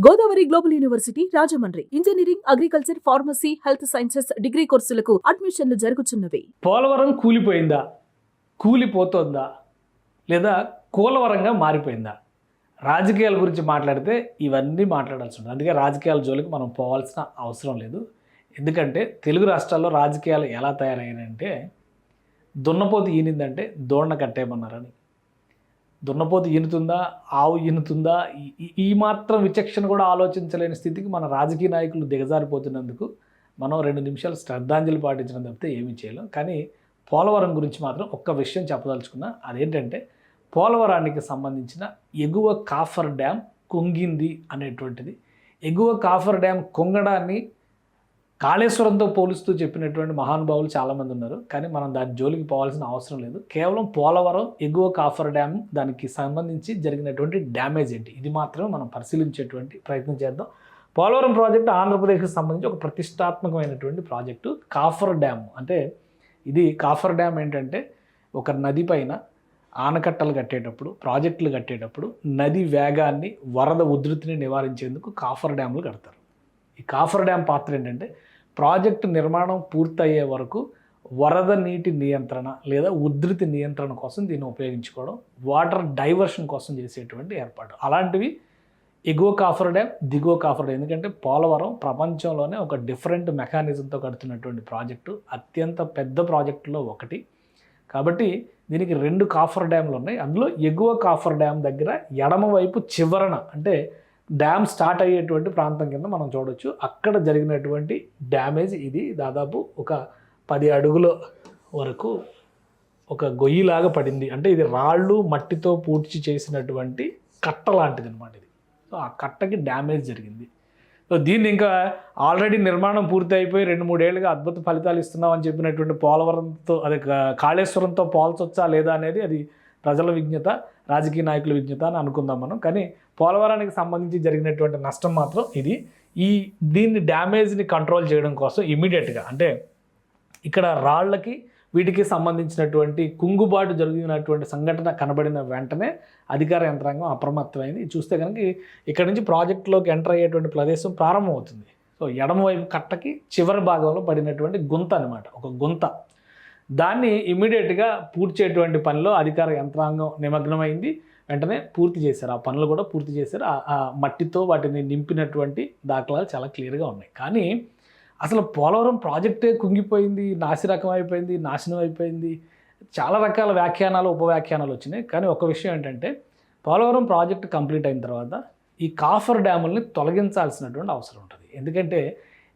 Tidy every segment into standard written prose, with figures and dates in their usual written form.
Godavari global university Rajahmundry engineering, agriculture, pharmacy, health sciences degree కోర్సులకు అడ్మిషన్లు జరుగుతున్నవి. పోలవరం కూలిపోయిందా, కూలిపోతుందా, లేదా కూలవరంగా మారిపోయిందా? రాజకీయాల గురించి మాట్లాడితే ఇవన్నీ మాట్లాడాల్సి ఉంటుంది. అందుకే రాజకీయాల జోలికి మనం పోవాల్సిన అవసరం లేదు. ఎందుకంటే తెలుగు రాష్ట్రాల్లో రాజకీయాలు ఎలా తయారయ్యాయంటే, దున్నపోతు ఈనిందంటే దోణ కట్టేయమన్నారని. దున్నపోతు ఈనుతుందా, ఆవు ఈనుతుందా, ఈ మాత్రం విచక్షణ కూడా ఆలోచించలేని స్థితికి మన రాజకీయ నాయకులు దిగజారిపోతున్నందుకు మనం 2 నిమిషాలు శ్రద్ధాంజలి పాటించడం తప్పితే ఏమీ చేయలేం. కానీ పోలవరం గురించి మాత్రం ఒక్క విషయం చెప్పదలుచుకున్నా. అదేంటంటే, పోలవరానికి సంబంధించిన ఎగువ కాఫర్ డ్యామ్ కుంగింది అనేటువంటిది. ఎగువ కాఫర్ డ్యామ్ కుంగడాన్ని కాళేశ్వరంతో పోలుస్తూ చెప్పినటువంటి మహానుభావులు చాలామంది ఉన్నారు. కానీ మనం దాని జోలికి పోవాల్సిన అవసరం లేదు. కేవలం పోలవరం ఎగువ కాఫర్ డ్యామ్, దానికి సంబంధించి జరిగినటువంటి డ్యామేజ్ ఏంటి, ఇది మాత్రమే మనం పరిశీలించేటువంటి ప్రయత్నం చేద్దాం. పోలవరం ప్రాజెక్టు ఆంధ్రప్రదేశ్కి సంబంధించి ఒక ప్రతిష్టాత్మకమైనటువంటి ప్రాజెక్టు. కాఫర్ డ్యామ్ అంటే, ఇది కాఫర్ డ్యామ్ ఏంటంటే, ఒక నది పైన ఆనకట్టలు కట్టేటప్పుడు, ప్రాజెక్టులు కట్టేటప్పుడు నది వేగాన్ని, వరద ఉధృతిని నివారించేందుకు కాఫర్ డ్యామ్లు కడతారు. ఈ కాఫర్ డ్యామ్ పాత్ర ఏంటంటే, ప్రాజెక్టు నిర్మాణం పూర్తయ్యే వరకు వరద నీటి నియంత్రణ లేదా ఉధృతి నియంత్రణ కోసం దీన్ని ఉపయోగించుకోవడం, వాటర్ డైవర్షన్ కోసం చేసేటువంటి ఏర్పాటు. అలాంటివి ఎగువ కాఫర్ డ్యామ్, దిగువ కాఫర్ డ్యామ్. ఎందుకంటే పోలవరం ప్రపంచంలోనే ఒక డిఫరెంట్ మెకానిజంతో కడుతున్నటువంటి ప్రాజెక్టు, అత్యంత పెద్ద ప్రాజెక్టులో ఒకటి. కాబట్టి దీనికి 2 కాఫర్ డ్యామ్లు ఉన్నాయి. అందులో ఎగువ కాఫర్ డ్యామ్ దగ్గర ఎడమవైపు చివరన, అంటే డ్యామ్ స్టార్ట్ అయ్యేటువంటి ప్రాంతం కింద మనం చూడొచ్చు, అక్కడ జరిగినటువంటి డ్యామేజ్ ఇది. దాదాపు ఒక 10 అడుగుల వరకు ఒక గొయ్యిలాగా పడింది. అంటే ఇది రాళ్ళు మట్టితో పూడ్చి చేసినటువంటి కట్ట లాంటిది అనమాట ఇది. సో ఆ కట్టకి డ్యామేజ్ జరిగింది. సో దీన్ని ఇంకా ఆల్రెడీ నిర్మాణం పూర్తి అయిపోయి 2-3 ఏళ్ళుగా అద్భుత ఫలితాలు ఇస్తున్నామని చెప్పినటువంటి పోలవరంతో, అదే కాళేశ్వరంతో పోల్చొచ్చా లేదా అనేది అది ప్రజల విజ్ఞత, రాజకీయ నాయకుల విజ్ఞత అని అనుకుందాం మనం. కానీ పోలవరానికి సంబంధించి జరిగినటువంటి నష్టం మాత్రం ఇది. దీన్ని డ్యామేజ్ని కంట్రోల్ చేయడం కోసం ఇమీడియట్గా, అంటే ఇక్కడ రాళ్ళకి వీటికి సంబంధించినటువంటి కుంగుబాటు జరిగినటువంటి సంఘటన కనబడిన వెంటనే అధికార యంత్రాంగం అప్రమత్తమైంది. చూస్తే కనుక ఇక్కడ నుంచి ప్రాజెక్టులోకి ఎంటర్ అయ్యేటువంటి ప్రదేశం ప్రారంభమవుతుంది. సో ఎడమవైపు కట్టకి చివరి భాగంలో పడినటువంటి గుంత అనమాట, ఒక గుంత. దాన్ని ఇమీడియట్గా పూడ్చేటువంటి పనిలో అధికార యంత్రాంగం నిమగ్నమైంది. వెంటనే పూర్తి చేశారు, ఆ పనులు కూడా పూర్తి చేశారు. ఆ మట్టితో వాటిని నింపినటువంటి దాఖలాలు చాలా క్లియర్గా ఉన్నాయి. కానీ అసలు పోలవరం ప్రాజెక్టే కుంగిపోయింది, నాశనం అయిపోయింది, చాలా రకాల వ్యాఖ్యానాలు, ఉపవ్యాఖ్యానాలు వచ్చినాయి. కానీ ఒక విషయం ఏంటంటే, పోలవరం ప్రాజెక్ట్ కంప్లీట్ అయిన తర్వాత ఈ కాఫర్ డ్యాముల్ని తొలగించాల్సినటువంటి అవసరం ఉంటుంది. ఎందుకంటే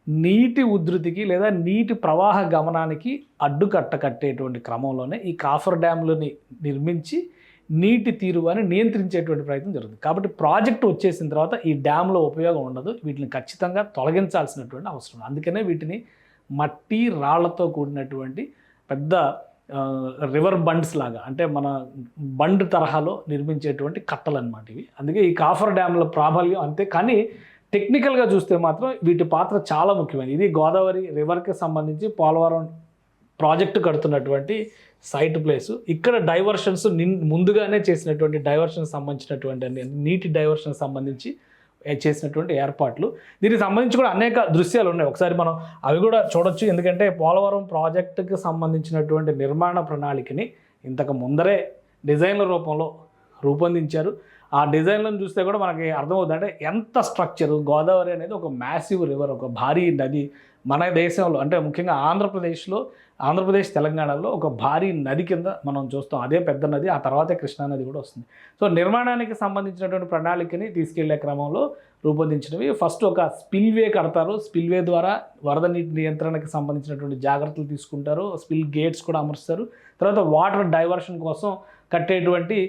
నీటి ఉధృతికి లేదా నీటి ప్రవాహ గమనానికి అడ్డుకట్ట కట్టేటువంటి క్రమంలోనే ఈ కాఫర్ డ్యాములని నిర్మించి నీటి తీరువాన్ని నియంత్రించేటువంటి ప్రయత్నం జరుగుతుంది. కాబట్టి ప్రాజెక్టు వచ్చేసిన తర్వాత ఈ డ్యామ్లో ఉపయోగం ఉండదు, వీటిని ఖచ్చితంగా తొలగించాల్సినటువంటి అవసరం. అందుకనే వీటిని మట్టి రాళ్లతో కూడినటువంటి పెద్ద రివర్ బండ్స్ లాగా, అంటే మన బండ్ తరహాలో నిర్మించేటువంటి కట్టలు అన్నమాట ఇవి. అందుకే ఈ కాఫర్ డ్యామ్ల ప్రాబల్యం అంతే. కానీ టెక్నికల్గా చూస్తే మాత్రం వీటి పాత్ర చాలా ముఖ్యమైనది. ఇది గోదావరి రివర్కి సంబంధించి పోలవరం ప్రాజెక్టు కడుతున్నటువంటి సైట్ ప్లేసు. ఇక్కడ డైవర్షన్స్ ముందుగానే చేసినటువంటి డైవర్షన్ సంబంధించినటువంటి నీటి డైవర్షన్ సంబంధించి చేసినటువంటి ఏర్పాట్లు. దీనికి సంబంధించి కూడా అనేక దృశ్యాలు ఉన్నాయి, ఒకసారి మనం అవి కూడా చూడొచ్చు. ఎందుకంటే పోలవరం ప్రాజెక్టుకి సంబంధించినటువంటి నిర్మాణ ప్రణాళికని ఇంతకు ముందరే డిజైన్ల రూపంలో రూపొందించారు. ఆ డిజైన్లను చూస్తే కూడా మనకి అర్థమవుతుంది, అంటే ఎంత స్ట్రక్చరు. గోదావరి అనేది ఒక మ్యాసివ్ రివర్, ఒక భారీ నది. మన దేశంలో అంటే ముఖ్యంగా ఆంధ్రప్రదేశ్ తెలంగాణలో ఒక భారీ నది కింద మనం చూస్తాం. అదే పెద్ద నది, ఆ తర్వాతే కృష్ణానది కూడా వస్తుంది. సో నిర్మాణానికి సంబంధించినటువంటి ప్రణాళికని తీసుకెళ్లే క్రమంలో రూపొందించినవి. ఫస్ట్ ఒక స్పిల్వే కడతారు, స్పిల్వే ద్వారా వరద నీటి నియంత్రణకి సంబంధించినటువంటి జాగ్రత్తలు తీసుకుంటారు, స్పిల్ గేట్స్ కూడా అమరుస్తారు. తర్వాత వాటర్ డైవర్షన్ కోసం కట్టేటువంటి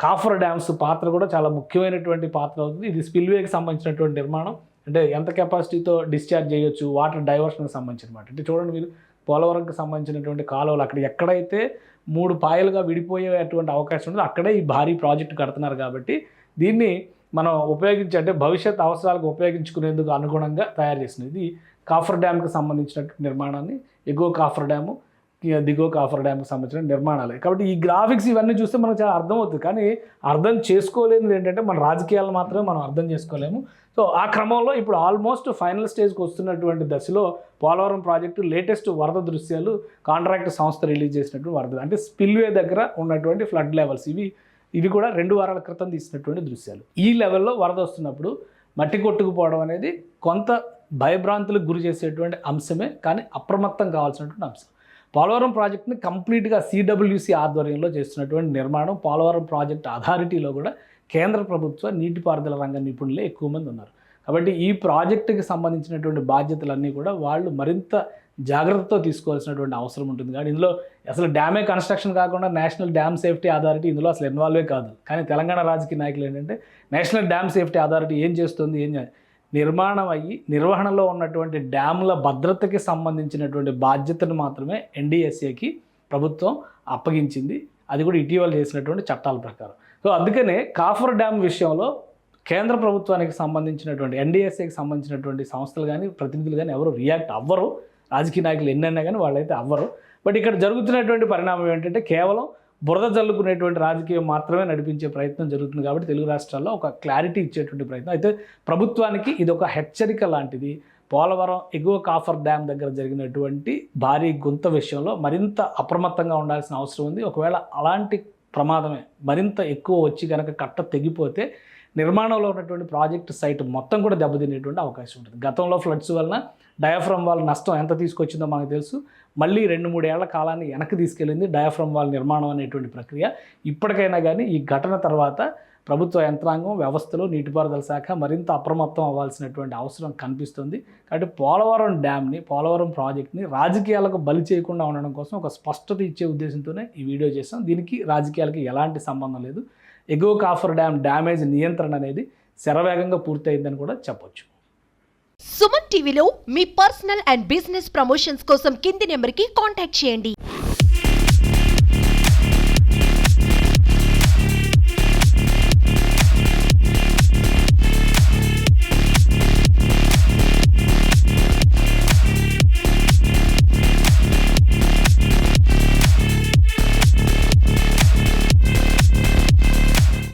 కాఫర్ డ్యామ్స్ పాత్ర కూడా చాలా ముఖ్యమైనటువంటి పాత్ర అవుతుంది. ఇది స్పిల్వేకి సంబంధించినటువంటి నిర్మాణం, అంటే ఎంత కెపాసిటీతో డిశ్చార్జ్ చేయొచ్చు, వాటర్ డైవర్షన్కి సంబంధించిన మాట. అంటే చూడండి మీరు, పోలవరంకి సంబంధించినటువంటి కాలువలు అక్కడ ఎక్కడైతే 3 పాయలుగా విడిపోయేటువంటి అవకాశం ఉందో అక్కడే ఈ భారీ ప్రాజెక్టు కడుతున్నారు. కాబట్టి దీన్ని మనం అంటే భవిష్యత్ అవసరాలకు ఉపయోగించుకునేందుకు అనుగుణంగా తయారు చేసినది. ఇది కాఫర్ డ్యామ్కి సంబంధించినటువంటి నిర్మాణాన్ని, ఎగువ కాఫర్ డ్యాము దిగువ కాఫర్ డ్యామ్కి సంబంధించిన నిర్మాణాలు. కాబట్టి ఈ గ్రాఫిక్స్ ఇవన్నీ చూస్తే మనకు చాలా అర్థమవుతుంది. కానీ అర్థం చేసుకోలేనిది ఏంటంటే మన రాజకీయాలు మాత్రమే మనం అర్థం చేసుకోలేము. సో ఆ క్రమంలో ఇప్పుడు ఆల్మోస్ట్ ఫైనల్ స్టేజ్కి వస్తున్నటువంటి దశలో పోలవరం ప్రాజెక్టు లేటెస్ట్ వరద దృశ్యాలు కాంట్రాక్ట్ సంస్థ రిలీజ్ చేసినటువంటి వరద, అంటే స్పిల్వే దగ్గర ఉన్నటువంటి ఫ్లడ్ లెవెల్స్ ఇవి కూడా 2 వారాల క్రితం తీసినటువంటి దృశ్యాలు. ఈ లెవెల్లో వరద వస్తున్నప్పుడు మట్టి కొట్టుకుపోవడం అనేది కొంత భయభ్రాంతులకు గురి చేసేటువంటి అంశమే, కానీ అప్రమత్తం కావాల్సినటువంటి అంశం. పోలవరం ప్రాజెక్ట్ని కంప్లీట్గా CWC ఆధ్వర్యంలో చేస్తున్నటువంటి నిర్మాణం. పోలవరం ప్రాజెక్ట్ అథారిటీలో కూడా కేంద్ర ప్రభుత్వ నీటిపారుదల రంగ నిపుణులే ఎక్కువ మంది ఉన్నారు. కాబట్టి ఈ ప్రాజెక్టుకి సంబంధించినటువంటి బాధ్యతలన్నీ కూడా వాళ్ళు మరింత జాగ్రత్తతో తీసుకోవాల్సినటువంటి అవసరం ఉంటుంది. కానీ ఇందులో అసలు డ్యామే కన్స్ట్రక్షన్ కాకుండా నేషనల్ డ్యామ్ సేఫ్టీ అథారిటీ ఇందులో అసలు ఇన్వాల్వే కాదు. కానీ తెలంగాణ రాజకీయ నాయకులు ఏంటంటే నేషనల్ డ్యామ్ సేఫ్టీ అథారిటీ ఏం చేస్తుంది, నిర్మాణం అయ్యి నిర్వహణలో ఉన్నటువంటి డ్యాముల భద్రతకి సంబంధించినటువంటి బాధ్యతను మాత్రమే NDSAకి ప్రభుత్వం అప్పగించింది. అది కూడా ఇటీవల చేసినటువంటి చట్టాల ప్రకారం. సో అందుకనే కాఫర్ డ్యామ్ విషయంలో కేంద్ర ప్రభుత్వానికి సంబంధించినటువంటి NDSAకి సంబంధించినటువంటి సంస్థలు కానీ ప్రతినిధులు కానీ ఎవరు రియాక్ట్ అవ్వరు. రాజకీయ నాయకులు ఎన్నైనా కానీ వాళ్ళైతే అవ్వరు. బట్ ఇక్కడ జరుగుతున్నటువంటి పరిణామం ఏంటంటే కేవలం బురద జల్లుకునేటువంటి రాజకీయం మాత్రమే నడిపించే ప్రయత్నం జరుగుతుంది. కాబట్టి తెలుగు రాష్ట్రాల్లో ఒక క్లారిటీ ఇచ్చేటువంటి ప్రయత్నం. అయితే ప్రభుత్వానికి ఇది ఒక హెచ్చరిక లాంటిది. పోలవరం ఎగువ కాఫర్ డ్యామ్ దగ్గర జరిగినటువంటి భారీ గుంత విషయంలో మరింత అప్రమత్తంగా ఉండాల్సిన అవసరం ఉంది. ఒకవేళ అలాంటి ప్రమాదమే మరింత ఎక్కువ వచ్చి కనుక కట్ట తెగిపోతే నిర్మాణంలో ఉన్నటువంటి ప్రాజెక్ట్ సైట్ మొత్తం కూడా దెబ్బతినేటువంటి అవకాశం ఉంటుంది. గతంలో ఫ్లడ్స్ వలన డయాఫ్రమ్ వాల్ నష్టం ఎంత తీసుకొచ్చిందో మనకు తెలుసు. మళ్ళీ 2-3 ఏళ్ల కాలాన్ని వెనక్కి తీసుకెళ్ళింది డయాఫ్రమ్ వాల్ నిర్మాణం అనేటువంటి ప్రక్రియ. ఇప్పటికైనా కానీ ఈ ఘటన తర్వాత ప్రభుత్వ యంత్రాంగం, వ్యవస్థలో నీటిపారుదల శాఖ మరింత అప్రమత్తం అవ్వాల్సినటువంటి అవసరం కనిపిస్తుంది. కాబట్టి పోలవరం డ్యామ్ని, పోలవరం ప్రాజెక్ట్ని రాజకీయాలకు బలి చేయకుండా ఉండడం కోసం ఒక స్పష్టత ఇచ్చే ఉద్దేశంతోనే ఈ వీడియో చేస్తాం. దీనికి రాజకీయాలకి ఎలాంటి సంబంధం లేదు. ఎగువ కాఫర్ డ్యామ్ డ్యామేజ్ నియంత్రణ అనేది శరవేగంగా పూర్తయిందని కూడా చెప్పొచ్చు. సుమన్ టీవీలో మీ పర్సనల్ అండ్ బిజినెస్ ప్రమోషన్స్ కోసం కింది నెంబర్కి కాంటాక్ట్ చేయండి.